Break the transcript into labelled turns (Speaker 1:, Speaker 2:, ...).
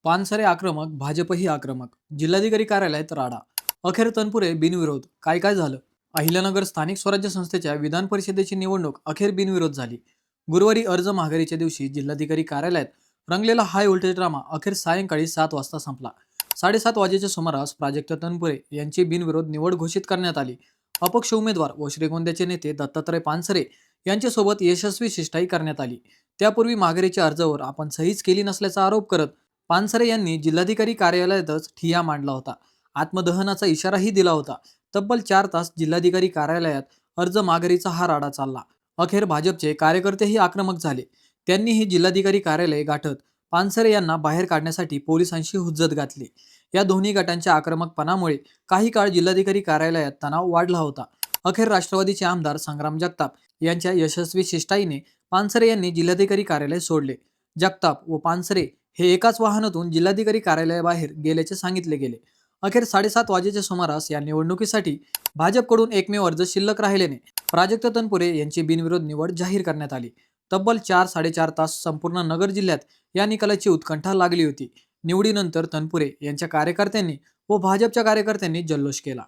Speaker 1: पानसरे आक्रमक, भाजपही आक्रमक. जिल्हाधिकारी कार्यालयात राडा. अखेर तनपुरे बिनविरोध. काय काय झालं? अहिल्यानगर स्थानिक स्वराज्य संस्थेच्या विधान परिषदेची निवडणूक अखेर बिनविरोध झाली. गुरुवारी अर्ज माघारीच्या दिवशी जिल्हाधिकारी कार्यालयात रंगलेला हाय व्होल्टेज ड्रामा अखेर सायंकाळी 7 वाजता संपला. 7:30 वाजेच्या सुमारास प्राजक्त तनपुरे यांची बिनविरोध निवड घोषित करण्यात आली. अपक्ष उमेदवार व श्रीगोंद्याचे नेते दत्तात्रय पानसरे यांच्यासोबत यशस्वी शिष्टाई करण्यात आली. त्यापूर्वी माघारीच्या अर्जावर आपण सहीच केली नसल्याचा आरोप करत पानसरे यांनी जिल्हाधिकारी कार्यालयातच ठिय्या मांडला होता. आत्मदहनाचा इशाराही दिला होता. तब्बल 4 तास जिल्हाधिकारी कार्यालयात अर्ज माघारीचा हा राडा चालला. अखेर भाजपचे कार्यकर्तेही आक्रमक झाले. त्यांनीही जिल्हाधिकारी कार्यालय गाठत पानसरे यांना बाहेर काढण्यासाठी पोलिसांशी हुज्जत घातली. या दोन्ही गटांच्या आक्रमकपणामुळे काही काळ जिल्हाधिकारी कार्यालयात तणाव वाढला होता. अखेर राष्ट्रवादीचे आमदार संग्राम जगताप यांच्या यशस्वी शिष्टाईने पानसरे यांनी जिल्हाधिकारी कार्यालय सोडले. जगताप व पानसरे हे एकाच वाहनातून जिल्हाधिकारी कार्यालयाबाहेर गेल्याचे सांगितले गेले. अखेर 7:30 वाजेच्या सुमारास या निवडणुकीसाठी भाजपकडून एकमेव अर्ज शिल्लक राहिल्याने प्राजक्त तनपुरे यांची बिनविरोध निवड जाहीर करण्यात आली. तब्बल 4-4.5 तास संपूर्ण नगर जिल्ह्यात या निकालाची उत्कंठा लागली होती. निवडीनंतर तनपुरे यांच्या कार्यकर्त्यांनी व भाजपच्या कार्यकर्त्यांनी जल्लोष केला.